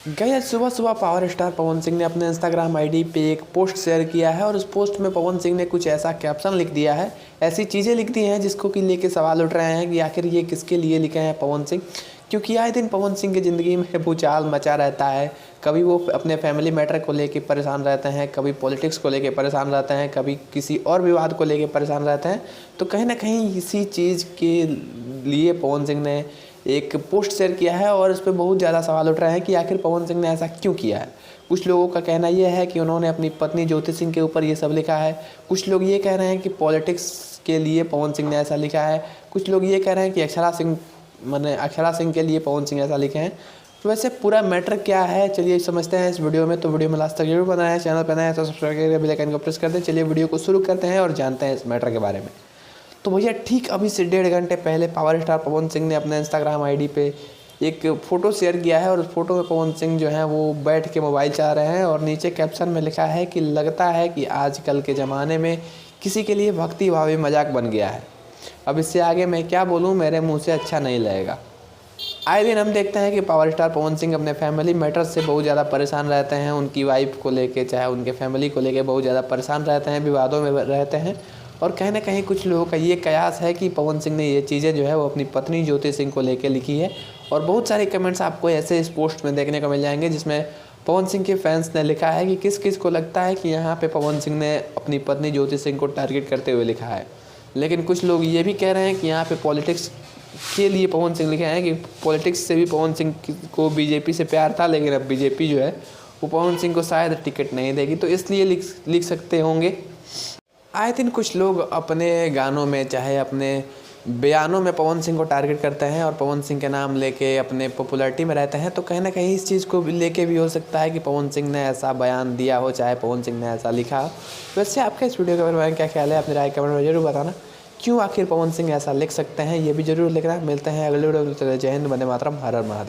गई आज सुबह सुबह पावर स्टार पवन सिंह ने अपने इंस्टाग्राम आईडी पे एक पोस्ट शेयर किया है और उस पोस्ट में पवन सिंह ने कुछ ऐसा कैप्शन लिख दिया है, ऐसी चीज़ें लिख दी हैं जिसको कि लेके सवाल उठ रहे हैं कि आखिर ये किसके लिए लिखे हैं पवन सिंह। क्योंकि आए दिन पवन सिंह की ज़िंदगी में भूचाल मचा रहता है। कभी वो अपने फैमिली मैटर को लेके परेशान रहते हैं, कभी पॉलिटिक्स को लेके परेशान रहते हैं, कभी किसी और विवाद को लेके परेशान रहते हैं। तो कहीं ना कहीं इसी चीज़ के लिए पवन सिंह ने एक पोस्ट शेयर किया है और उस पर बहुत ज़्यादा सवाल उठ रहे हैं कि आखिर पवन सिंह ने ऐसा क्यों किया है। कुछ लोगों का कहना यह है कि उन्होंने अपनी पत्नी ज्योति सिंह के ऊपर ये सब लिखा है। कुछ लोग ये कह रहे हैं कि पॉलिटिक्स के लिए पवन सिंह ने ऐसा लिखा है। कुछ लोग ये कह रहे हैं कि अक्षरा सिंह के लिए पवन सिंह ऐसा लिखे हैं। तो वैसे पूरा मैटर क्या है, चलिए समझते हैं इस वीडियो में। तो वीडियो में लास्ट तक जरूर बनाएं, चैनल पर नए हैं तो सब्सक्राइब करके बेल आइकन को प्रेस कर दें। चलिए वीडियो को शुरू करते हैं और जानते हैं इस मैटर के बारे में। तो भैया ठीक अभी से 1.5 घंटे पहले पावर स्टार पवन सिंह ने अपने इंस्टाग्राम आईडी पे एक फ़ोटो शेयर किया है और उस फोटो में पवन सिंह जो है वो बैठ के मोबाइल चला रहे हैं और नीचे कैप्शन में लिखा है कि लगता है कि आजकल के ज़माने में किसी के लिए भक्ति भाव मजाक बन गया है। अब इससे आगे मैं क्या बोलूँ, मेरे मुँह से अच्छा नहीं लगेगा। आए दिन हम देखते हैं कि पावर स्टार पवन सिंह अपने फैमिली मैटर्स से बहुत ज़्यादा परेशान रहते हैं। उनकी वाइफ को लेके चाहे उनके फैमिली को लेके बहुत ज़्यादा परेशान रहते हैं, विवादों में रहते हैं। और कहीं ना कहीं कुछ लोगों का ये कयास है कि पवन सिंह ने ये चीज़ें जो है वो अपनी पत्नी ज्योति सिंह को लेके लिखी है। और बहुत सारे कमेंट्स आपको ऐसे इस पोस्ट में देखने को मिल जाएंगे जिसमें पवन सिंह के फैंस ने लिखा है कि किस किस को लगता है कि यहाँ पे पवन सिंह ने अपनी पत्नी ज्योति सिंह को टारगेट करते हुए लिखा है। लेकिन कुछ लोग ये भी कह रहे हैं कि यहाँ पे पॉलिटिक्स के लिए पवन सिंह लिखे हैं कि पॉलिटिक्स से भी पवन सिंह को बीजेपी से प्यार था, लेकिन अब बीजेपी जो है वो पवन सिंह को शायद टिकट नहीं देगी, तो इसलिए लिख सकते होंगे। आए दिन कुछ लोग अपने गानों में चाहे अपने बयानों में पवन सिंह को टारगेट करते हैं और पवन सिंह के नाम लेके अपने पॉपुलैरिटी में रहते हैं। तो कहीं ना कहीं इस चीज़ को लेके भी हो सकता है कि पवन सिंह ने ऐसा बयान दिया हो, चाहे पवन सिंह ने ऐसा लिखा हो। वैसे आपका इस वीडियो के बारे में क्या ख्याल है, अपनी राय कमेंट में जरूर बताना। क्यों आखिर पवन सिंह ऐसा लिख सकते हैं ये भी जरूर लिखना। मिलते हैं अगले वीडियो में। जय हिंद, वंदे मातरम, हर हर महादेव।